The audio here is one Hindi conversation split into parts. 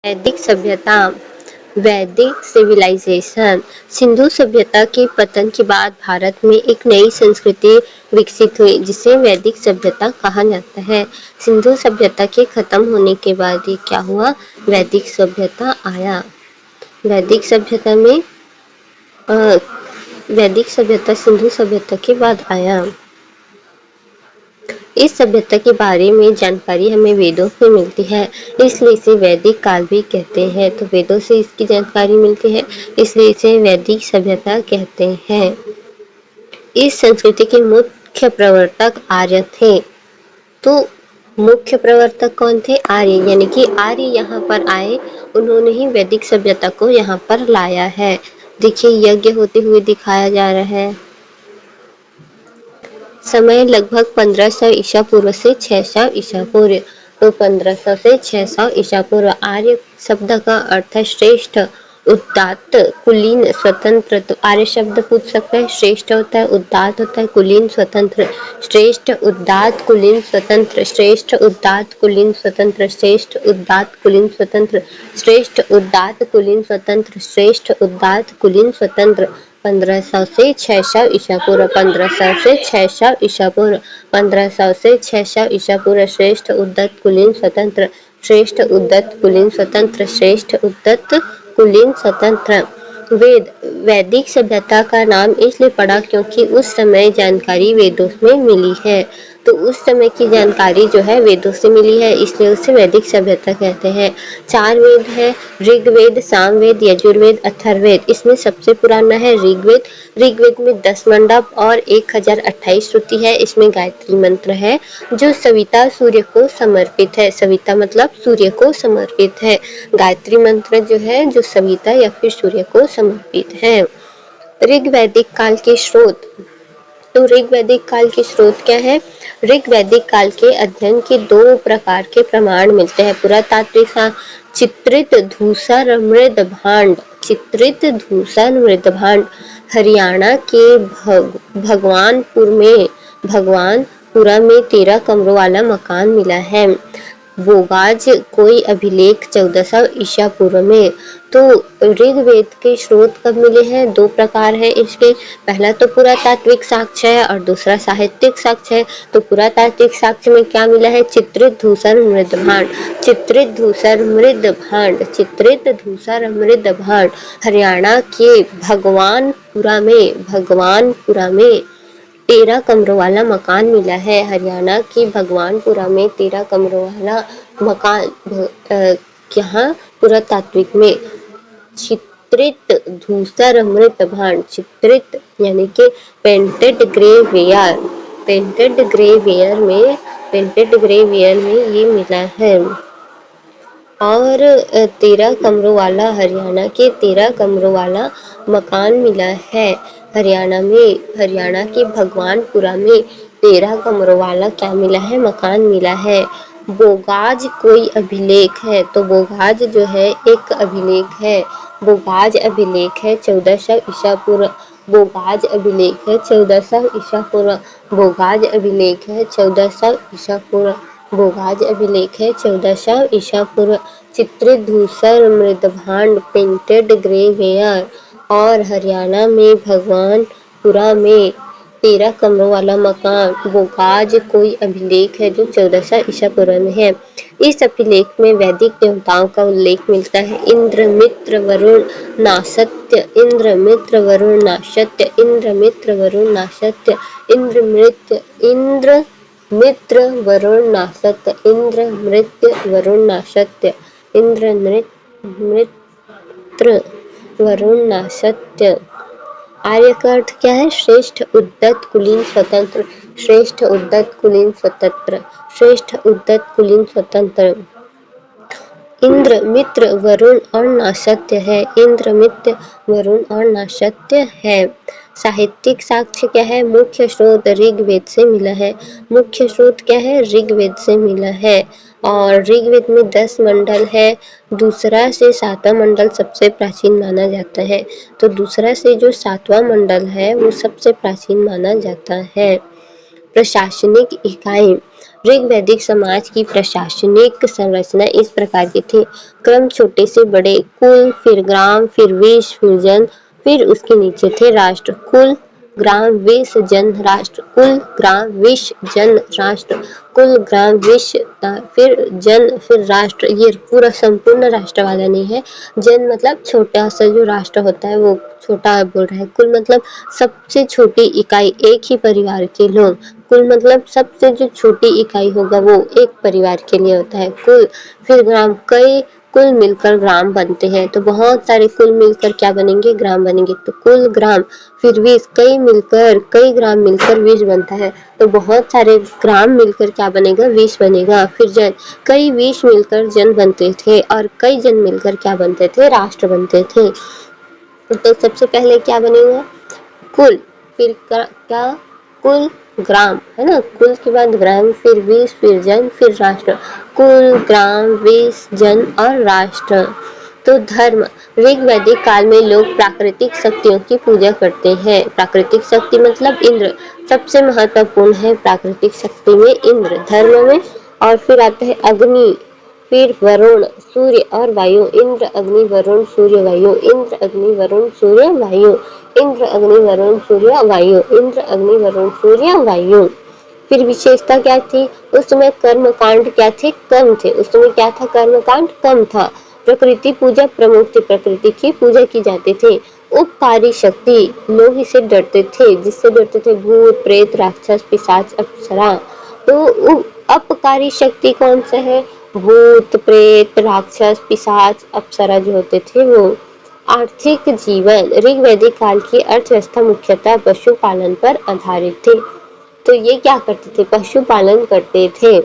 वैदिक सभ्यता। वैदिक सिविलाइजेशन। सिंधु सभ्यता के पतन के बाद भारत में एक नई संस्कृति विकसित हुई जिसे वैदिक सभ्यता कहा जाता है। सिंधु सभ्यता के खत्म होने के बाद ये क्या हुआ, वैदिक सभ्यता आया। वैदिक सभ्यता में वैदिक सभ्यता सिंधु सभ्यता के बाद आया। इस सभ्यता के बारे में जानकारी हमें वेदों से मिलती है, इसलिए इसे वैदिक काल भी कहते हैं। तो वेदों से इसकी जानकारी मिलती है, इसलिए इसे वैदिक सभ्यता कहते हैं। इस संस्कृति के मुख्य प्रवर्तक आर्य थे। तो मुख्य प्रवर्तक कौन थे? आर्य, यानी कि आर्य यहाँ पर आए, उन्होंने ही वैदिक सभ्यता को यहाँ पर लाया है। देखिए यज्ञ होते हुए दिखाया जा रहा है। समय लगभग 1500 ईसा पूर्व से 600 ईसा पूर्व। तो 1500 से 600 ईसा पूर्व। आर्य शब्द का अर्थ है श्रेष्ठ, उदात्त, कुलीन, स्वतंत्र। तो आर्य शब्द पूछ सकता है, श्रेष्ठ होता है, उदात्त होता है, कुलीन, स्वतंत्र। श्रेष्ठ, उदात्त, कुलीन, स्वतंत्र। श्रेष्ठ, उदात्त, कुलीन, स्वतंत्र। श्रेष्ठ, उदात्त, कुलीन, स्वतंत्र। श्रेष्ठ, उदात्त, कुलीन, स्वतंत्र। श्रेष्ठ, उदात्त, कुलीन, स्वतंत्र। 1500 से 600 ईसा पूर्व। 1500 से 600 ईसा पूर्व। 1500 से 600 ईसा पूर्व। श्रेष्ठ, उद्धत, कुलीन, स्वतंत्र। श्रेष्ठ, उद्धत, कुलीन, स्वतंत्र। श्रेष्ठ, उद्धत, कुलीन, स्वतंत्र। वेद। वैदिक सभ्यता का नाम इसलिए पड़ा क्योंकि उस समय जानकारी वेदों में मिली है। तो उस समय की जानकारी जो है वेदों से मिली है, इसलिए उसे वैदिक सभ्यता कहते हैं। 4 वेद है, ऋग्वेद, सामवेद, यजुर्वेद, अथर्ववेद। इसमें सबसे पुराना है ऋग्वेद। ऋग्वेद में 10 मंडप और 1028 श्रुति है। इसमें गायत्री मंत्र है जो सविता सूर्य को समर्पित है। सविता मतलब सूर्य को समर्पित है। गायत्री मंत्र जो है जो सविता या फिर सूर्य को समर्पित है। ऋग्वैदिक काल के स्रोत। तो ऋग्वैदिक काल के स्रोत क्या है? ऋग्वैदिक काल के अध्ययन के 2 प्रकार के प्रमाण मिलते हैं। पुरातात्विक चित्रित धूसर मृद भांड। चित्रित धूसर मृद भांड हरियाणा के भगवानपुरा में 13 कमरों वाला मकान मिला है। बोगाज कोई अभिलेख 1400 ईसा पूर्व में। तो ऋग्वेद के स्रोत कब मिले हैं? 2 प्रकार है इसके। पहला तो पुरातात्विक साक्ष्य है और दूसरा साहित्यिक साक्ष्य है। तो पुरातात्विक साक्ष्य में क्या मिला है? चित्रित धूसर मृद भांड। चित्रित धूसर मृद भांड। चित्रित धूसर मृद भांड हरियाणा के भगवानपुरा में 13 कमरों वाला मकान मिला है। हरियाणा के भगवानपुरा में 13 कमरों वाला मकान यहाँ पुरातात्विक में। चित्रित धूसर मृत भांड। चित्रित यानी कि पेंटेड ग्रे वेयर में ये मिला है। और 13 कमरों वाला, हरियाणा के 13 कमरों वाला मकान मिला है। हरियाणा के भगवानपुरा में 13 कमरों वाला क्या मिला है? मकान मिला है। बोगाज कोई अभिलेख है। तो बोगाज जो है एक अभिलेख है। बोगाज अभिलेख है 1400 ईसा पूर्व। बोगाज अभिलेख है 1400 ईसा पूर्व। बोगाज अभिलेख है 1400 ईसा पूर्व। बोगाज अभिलेख है 1400 ईसा पूर्व। चित्रित धूसर मृदभांड पेंटेड ग्रे वेयर। और हरियाणा में भगवानपुरा में 13 कमरों वाला मकान। बोगाज कोई अभिलेख है जो 1400 ईसा पूर्व में है। इस अभिलेख में वैदिक देवताओं का उल्लेख मिलता है। इंद्र, मित्र, वरुण, नासत्य। इंद्र, मित्र, वरुण, नासत्य। इंद्र, मित्र, वरुण, नासत्य। इंद्र, मित्र, वरुण, नासत्य। इंद्र, मृत्य, वरुण, नासत्य। इंद्र, मित्र, वरुण, नासत्य। आर्य का अर्थ क्या है? श्रेष्ठ, उद्धत, कुलीन, स्वतंत्र। श्रेष्ठ, उद्धत, कुलीन, स्वतंत्र। श्रेष्ठ, उद्धत, कुलीन, स्वतंत्र। इंद्र, मित्र, वरुण और नासत्य है। इंद्र, मित्र, वरुण और नासत्य है। साहित्यिक साक्ष्य क्या है? मुख्य स्रोत ऋग्वेद से मिला है। मुख्य स्रोत क्या है? ऋग्वेद से मिला है। और ऋग्वेद में 10 मंडल है। दूसरा से 7वां मंडल सबसे प्राचीन माना जाता है। तो दूसरा से जो 7वां मंडल है वो सबसे प्राचीन माना जाता है। प्रशासनिक इकाई। ऋग वैदिक समाज की प्रशासनिक संरचना इस प्रकार की थी। क्रम छोटे से बड़े, कुल, फिर ग्राम, फिर विश, फिर जन, फिर उसके नीचे थे राष्ट्र। कुल, ग्राम, विश, जन, राष्ट्र। कुल, ग्राम, विश, जन, राष्ट्र। कुल, ग्राम, विश, फिर जन, फिर राष्ट्र। ये पूरा संपूर्ण राष्ट्र वाला नहीं है। जन मतलब छोटा सा जो राष्ट्र होता है वो छोटा बोल रहा है। कुल मतलब सबसे छोटी इकाई, एक ही परिवार के लोग। कुल मतलब सबसे जो छोटी इकाई होगा वो एक परिवार के लिए होता है कुल। फिर ग्राम, कई कुल मिलकर ग्राम बनते हैं, तो बहुत सारे कुल मिलकर क्या बनेंगे, ग्राम बनेंगे, तो कुल ग्राम। फिर विश, कई मिलकर, कई ग्राम मिलकर विश बनता है, तो बहुत सारे ग्राम मिलकर क्या बनेगा, विश बनेगा। फिर जन, कई विश मिलकर जन बनते थे और कई जन मिलकर क्या बनते थे, राष्ट्र बनते थे। तो सबसे पहले क्या बनेगा, कुल, फिर क्या, कुल, ग्राम, है ना, कुल के बाद ग्राम, फिर विश, फिर जन, फिर राष्ट्र। कुल, ग्राम, विश, जन और राष्ट्र। तो धर्म, ऋग वैदिक काल में लोग प्राकृतिक शक्तियों की पूजा करते हैं। प्राकृतिक शक्ति मतलब इंद्र सबसे महत्वपूर्ण है, प्राकृतिक शक्ति में इंद्र धर्म में। और फिर आता है अग्नि, फिर वरुण, सूर्य और वायु। इंद्र, अग्नि, वरुण, सूर्य, वायु। इंद्र, अग्नि, वरुण, सूर्य, वायु। इंद्र, अग्नि, वरुण, सूर्य, वायु। इंद्र, अग्नि, वरुण, सूर्य, वायु। फिर विशेषता क्या थी, उस समय कर्म कांड क्या थे, कम थे। उस समय क्या था, कर्म कांड कम था। प्रकृति पूजा प्रमुख थी, प्रकृति की पूजा की जाती थी। उपकारी शक्ति, लोग इसे डरते थे, जिससे डरते थे, भूत, प्रेत, राक्षस, पिशाच, अप्सरा। तो अपकारी शक्ति कौन सा है, भूत, प्रेत, राक्षस, पिशाच, अप्सरा जो होते थे वो। आर्थिक जीवन, ऋग वैदिक काल की अर्थव्यवस्था मुख्यतः पशुपालन पर आधारित थी। तो ये क्या करते थे, पशुपालन करते थे।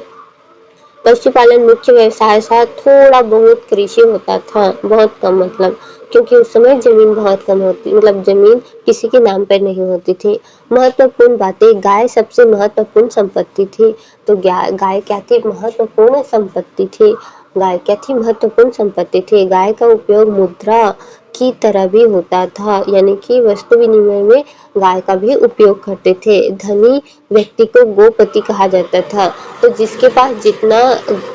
पशुपालन मुख्य व्यवसाय था, थोड़ा बहुत कृषि होता था, बहुत कम मतलब, क्योंकि उस समय जमीन बहुत कम होती, मतलब जमीन किसी के नाम पर नहीं होती थी। महत्वपूर्ण बातें, गाय सबसे महत्वपूर्ण संपत्ति थी। तो गाय क्या थी, महत्वपूर्ण संपत्ति थी। गाय क्या थी, महत्वपूर्ण संपत्ति थी। गाय का उपयोग मुद्रा की तरह भी होता था, यानी कि वस्तु विनिमय में गाय का भी उपयोग करते थे। धनी व्यक्ति को गोपति कहा जाता था। तो जिसके पास जितना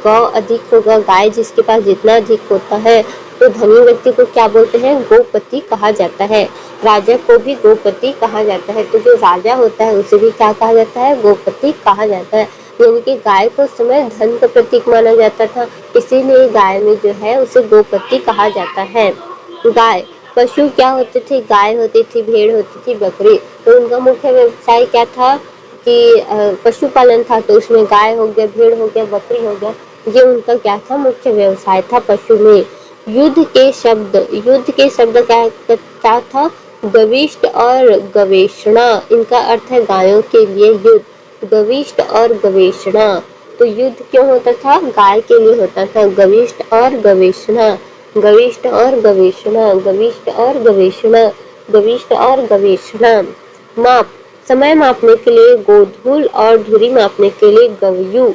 गौ अधिक होगा, गाय जिसके पास जितना अधिक होता है, तो धनी व्यक्ति को क्या बोलते हैं, गोपति कहा जाता है। राजा को भी गोपति कहा जाता है। तो जो राजा होता है उसे भी क्या कहा जाता है, गोपति कहा जाता है। यानी कि गाय को उस समय धन का प्रतीक माना जाता था, इसीलिए गाय में जो है उसे गोपति कहा जाता है। गाय, पशु क्या होते थे, गाय होती थी, भेड़ होती थी, बकरी। तो उनका मुख्य व्यवसाय क्या था कि पशुपालन था। तो उसमें गाय हो गया, भेड़ हो गया, बकरी हो गया, ये उनका क्या था, मुख्य व्यवसाय था पशु में। युद्ध के शब्द, युद्ध के शब्द क्या था, गविष्ट और गवेषणा। इनका अर्थ है गायों के लिए युद्ध, गविष्ट और गवेषणा। तो युद्ध क्यों होता था, गाय के लिए होता था, गविष्ट और गवेषणा, गविष्ट और गवेषणा, गविष्ट और गवेषणा, गविष्ट और गवेषणा। माप, समय मापने के लिए गोधूल और धुरी मापने के लिए गवयु।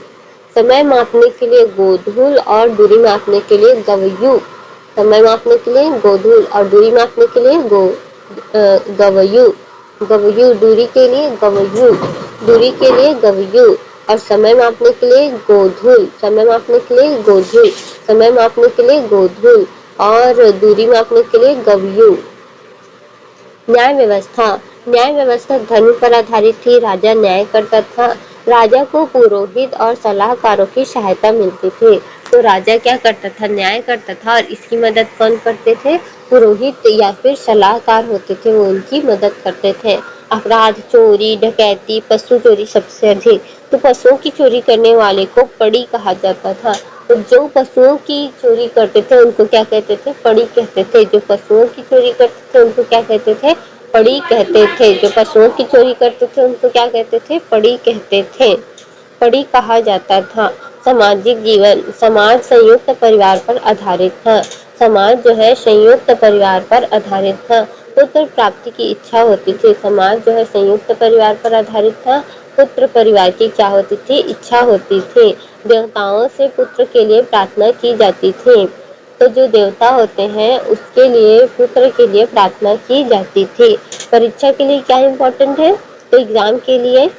समय मापने के लिए गोधूल और धुरी मापने के लिए गवयु। समय मापने के लिए गोधूल और दूरी मापने के लिए गवयु। गवयु, दूरी के लिए गवयु, दूरी के लिए गवयु। और समय मापने के लिए गोधूल, समय मापने के लिए गोधूल, समय मापने के लिए गोधूल। और दूरी मापने के लिए गवयु। न्याय व्यवस्था, न्याय व्यवस्था धर्म पर आधारित थी। राजा न्याय करता था। राजा को पुरोहित और सलाहकारों की सहायता मिलती थी। तो राजा क्या करता था, न्याय करता था, और इसकी मदद कौन करते थे, पुरोहित या फिर सलाहकार होते थे, वो उनकी मदद करते थे। अपराध, चोरी, डकैती, पशु चोरी सबसे अधिक। तो पशुओं की चोरी करने वाले को पड़ी कहा जाता था। तो जो पशुओं की चोरी करते थे उनको क्या कहते थे, पड़ी कहते थे। जो पशुओं की चोरी करते थे उनको क्या कहते थे, पड़ी कहते थे। जो पशुओं की चोरी करते थे उनको क्या कहते थे, पड़ी कहते थे, पड़ी कहा जाता था। सामाजिक जीवन, समाज संयुक्त परिवार पर आधारित था। समाज जो है संयुक्त परिवार पर आधारित था। पुत्र प्राप्ति की इच्छा होती थी। समाज जो है संयुक्त परिवार पर आधारित था। पुत्र परिवार की क्या होती थी, इच्छा होती थी। देवताओं से पुत्र के लिए प्रार्थना की जाती थी। तो जो देवता होते हैं उसके लिए पुत्र के लिए प्रार्थना की जाती थी। परीक्षा के लिए क्या इम्पोर्टेंट है, तो एग्जाम के लिए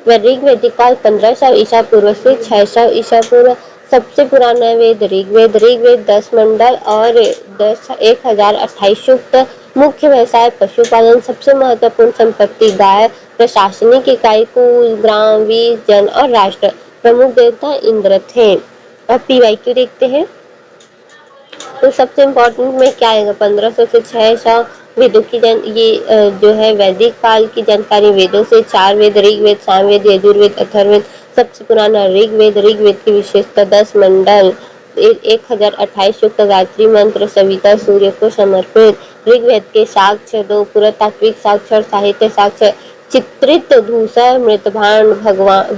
ऋग्वैदिक काल 1500 ईसा पूर्व से 600 ईसा पूर्व। सबसे पुराना वेद ऋग्वेद। ऋग्वेद 10 मंडल और 1028 सूक्त। मुख्य व्यवसाय पशुपालन। सबसे महत्वपूर्ण संपत्ति गाय। प्रशासनिक इकाई कुल, ग्राम, वीर, जन और राष्ट्र। प्रमुख देवता इंद्र थे। अब पीवाईक्यू देखते हैं। तो सबसे इम्पोर्टेंट में क्या आएगा, 1500 से 600 वेदों की जो है वैदिक काल की जानकारी। वेदों से 4 वेद ऋग्वेद, सामवेद, यजुर्वेद, अथर्ववेद। सबसे पुराना ऋग्वेद। ऋग्वेद की विशेषता 10 मंडल, 1028 सूक्त, गायत्री मंत्र, सविता सूर्य को समर्पित। ऋग्वेद के साक्ष्य 2 पुरातात्विक साक्ष्य और साहित्य साक्ष्य। चित्रित धूसर मृतभांड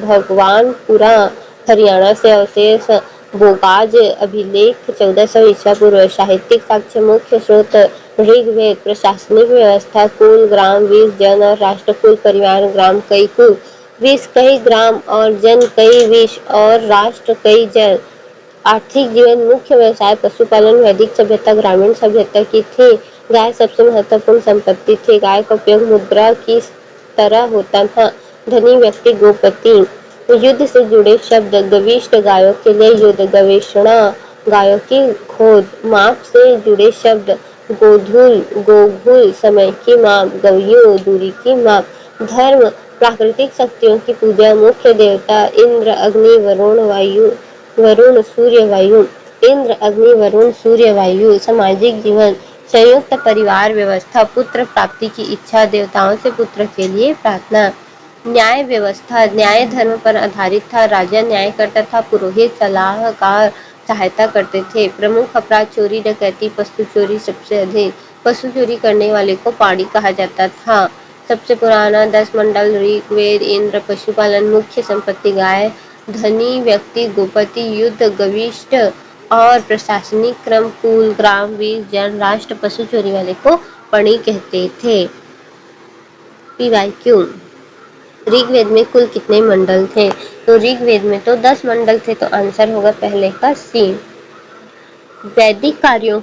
भगवानपुरा हरियाणा से अवशेष। बोगाज अभिलेख 1400 ईसा पूर्व। साहित्यिक साक्ष्य मुख्य स्रोत ऋग्वेद। प्रशासनिक व्यवस्था कुल, ग्राम, वीर, जन और राष्ट्र। कुल, परिवार, ग्राम, कई कुल, विष कई ग्राम और जन कई विष और राष्ट्र कई जन। आर्थिक जीवन मुख्य व्यवसाय पशुपालन। वैदिक सभ्यता ग्रामीण सभ्यता की थी। गाय सबसे महत्वपूर्ण संपत्ति थी। गाय का उपयोग मुद्रा की तरह होता था। धनी व्यक्ति गोपति। युद्ध से जुड़े शब्द गविष्ट गायों के लिए युद्ध, गवेषणा गायों की खोज। माप से जुड़े शब्द गोधुल, गोघुल समय की माप, गव्यो दूरी की माप। धर्म प्राकृतिक शक्तियों की पूजा। मुख्य देवता इंद्र, अग्नि, वरुण, सूर्य, वायु। इंद्र, अग्नि, वरुण, सूर्य, वायु। सामाजिक जीवन संयुक्त परिवार व्यवस्था। पुत्र प्राप्ति की इच्छा। देवताओं से पुत्र के लिए प्रार्थना। न्याय व्यवस्था न्याय धर्म पर आधारित था। राजा न्याय करता था, पुरोहित सलाहकार सहायता करते थे। प्रमुख अपराध चोरी, डकैती, पशु चोरी सबसे अधिक। पशु चोरी करने वाले को पाड़ी कहा जाता था। सबसे पुराना 10 मंडल ऋग्वेद। इंद्र। पशुपालन मुख्य संपत्ति गाय। धनी व्यक्ति गोपति। युद्ध गविष्ट और प्रशासनिक क्रम कुल, ग्राम, वीर, जन, राष्ट्र। पशु चोरी वाले को पणी कहते थे। पीवाईक्यू ऋग्वेद में कुल कितने मंडल थे? तो ऋग्वेद में तो 10 मंडल थे, तो आंसर होगा पहले का सी। वैदिक आर्यों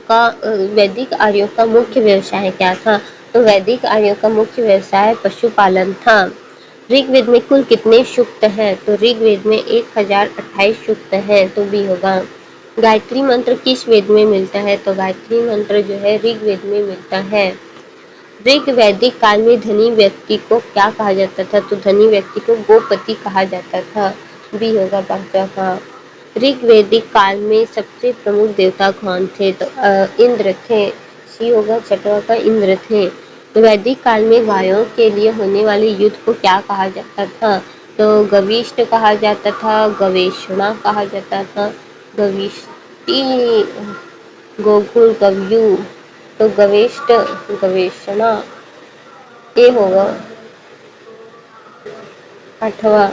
का मुख्य व्यवसाय क्या था? तो वैदिक आर्यों का मुख्य व्यवसाय पशुपालन था। ऋग्वेद में कुल कितने सूक्त हैं? तो ऋग्वेद में 1028 सूक्त हैं, तो बी होगा। गायत्री मंत्र किस वेद में मिलता है? तो गायत्री मंत्र जो है ऋग्वेद में मिलता है। ऋग वैदिक काल में धनी व्यक्ति को क्या कहा जाता था? तो धनी व्यक्ति को गोपति कहा जाता था। बी होगा पांचवा का। ऋग वैदिक काल में सबसे प्रमुख देवता कौन थे? तो इंद्र थे। सी होगा छठवा का, इंद्र थे। तो वैदिक काल में गायों के लिए होने वाले युद्ध को क्या कहा जाता था? तो गविष्ट कहा जाता था, गवेषणा कहा जाता था, गविष्टि, गोकुल, गव्यू। तो गवेष्ट, गवेषणा ये होगा आठवां।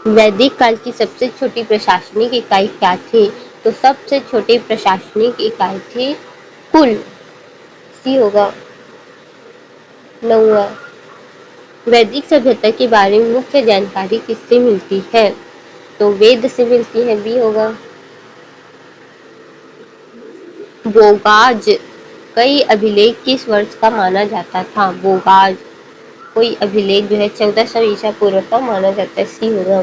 वैदिक काल की सबसे छोटी प्रशासनिक इकाई क्या थी? तो सबसे छोटी प्रशासनिक इकाई थी कुल। सी होगा नौवां। वैदिक सभ्यता के बारे में मुख्य जानकारी किससे मिलती है? तो वेद से मिलती है। बी होगा। बोगाज कई अभिलेख किस वर्ष का माना जाता था? बोगाज कोई अभिलेख जो है 1400 ईसा पूर्व का माना जाता है। सी होगा।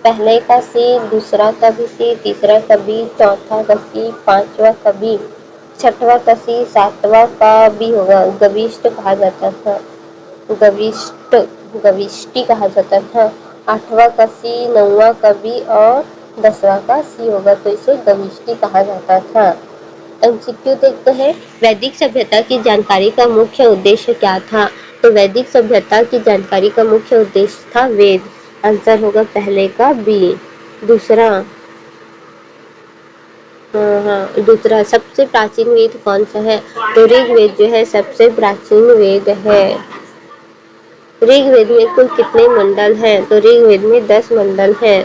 पहले का सी, दूसरा का भी सी, तीसरा का बी, चौथा का सी, पांचवा का बी, छठवा का सी, सातवां का बी होगा। गविष्ट कहा जाता था, गविष्ट, गविष्टि कहा जाता था। आठवां का सी, नौवां का बी और 10वां का सी होगा, तो इसे गविष्टि कहा जाता था। एमसीक्यू देखते हैं। वैदिक सभ्यता की जानकारी का मुख्य उद्देश्य क्या था? तो वैदिक सभ्यता की जानकारी का मुख्य उद्देश्य था वेद। आंसर होगा पहले का बी। दूसरा दूसरा सबसे प्राचीन वेद कौन सा है? तो ऋग्वेद जो है सबसे प्राचीन वेद है। ऋग्वेद में कुल कितने मंडल हैं? तो ऋग्वेद में 10 मंडल हैं।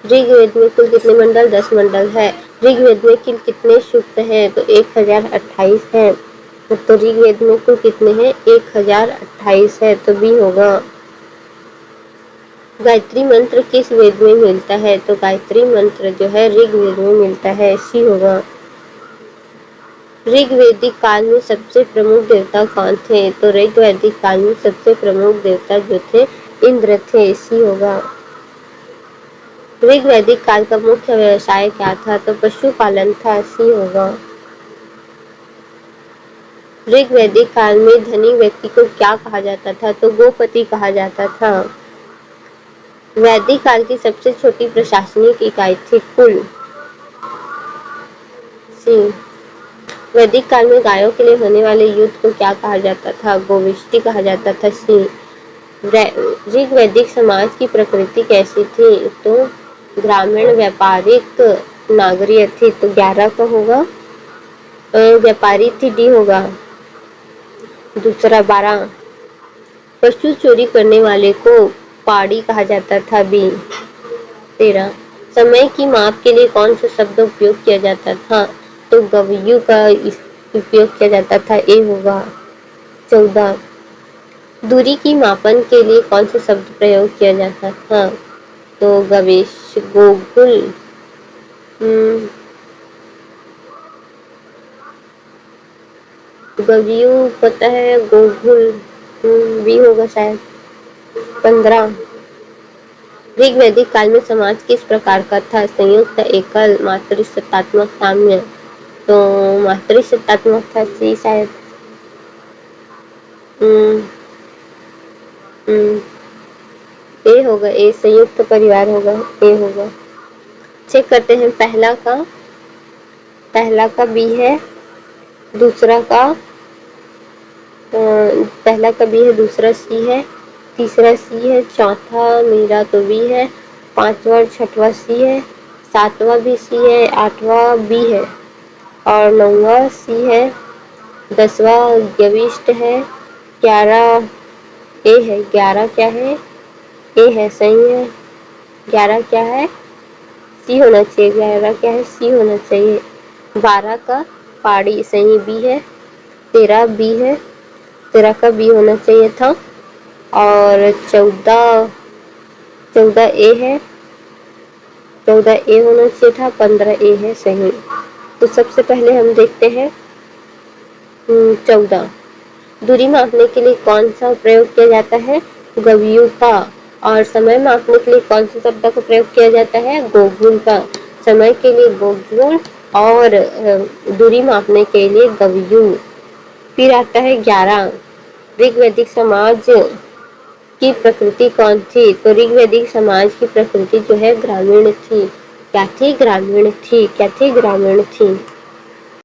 ऋग्वेद में कुल कितने मंडल? 10 मंडल है। ऋग्वेद में कुल कितने सूक्त हैं? तो 1028 है। तो ऋग्वेद में कुल कितने हैं? 1028 है, तो बी होगा। गायत्री मंत्र किस वेद में मिलता है? तो गायत्री मंत्र जो है ऋग्वेद में मिलता है। सी होगा। ऋग्वैदिक काल में सबसे प्रमुख देवता कौन थे? तो ऋग्वैदिक काल में सबसे प्रमुख देवता जो थे इंद्र थे, सी होगा। ऋग वैदिक काल का मुख्य व्यवसाय क्या था? तो पशुपालन था, सी होगा। ऋग वैदिक काल में धनी व्यक्ति को क्या कहा जाता था? तो गोपति कहा जाता था। वैदिक काल की सबसे छोटी प्रशासनिक इकाई थी कुल, सी। वैदिक काल में गायों के लिए होने वाले युद्ध को क्या कहा जाता था? गोविष्टि कहा जाता था, सी। ऋग वैदिक समाज की प्रकृति कैसी थी? तो ग्रामीण, व्यापारिक, नागरीय थी, तो 11 का होगा। व्यापारी थी, डी होगा। दूसरा 12, पशु चोरी करने वाले को पाड़ी कहा जाता था, बी। 13, समय की माप के लिए कौन सा शब्द उपयोग किया जाता था? तो गवयु का उपयोग किया जाता था, ए होगा। 14, दूरी की मापन के लिए कौन सा शब्द प्रयोग किया जाता था? तो गवेश, गोकुल, गवयु पता है, गोकुल भी होगा शायद। 15, ऋग वैदिक काल में समाज किस प्रकार का था? संयुक्त, एकल, मातृसत्तात्मक, साम्य। तो मातृसत्तात्मक था, सी शायद। ए होगा, ए संयुक्त परिवार होगा, ए होगा। चेक करते हैं, पहला का बी है, दूसरा का पहला का बी है, दूसरा सी है, तीसरा सी है, चौथा मेरा तो बी है, पांचवा और छठवा सी है, सातवां भी सी है, आठवां बी है और नौवां सी है, 10वां गविष्ट है, 11 ए है, 11 क्या है? ए है, सही है। 11 क्या है? सी होना चाहिए। 11 क्या है? सी होना चाहिए। 12 का पाड़ी, सही, बी है। 13 बी है, 13 का बी होना चाहिए था। और 14 ए है, 14 ए होना चाहिए था, 15 ए है, सही। तो सबसे पहले हम देखते हैं 14, दूरी मापने के लिए कौन सा प्रयोग किया जाता है? गवयु का। और समय मापने के लिए कौन से शब्द का प्रयोग किया जाता है? गोगुल का। समय के लिए गोगुल और दूरी मापने के लिए गवयु। फिर आता है 11, ऋग वैदिक समाज की प्रकृति कौन थी? तो ऋग वैदिक समाज की प्रकृति जो है ग्रामीण थी। क्या थी? ग्रामीण थी। क्या थी? ग्रामीण थी।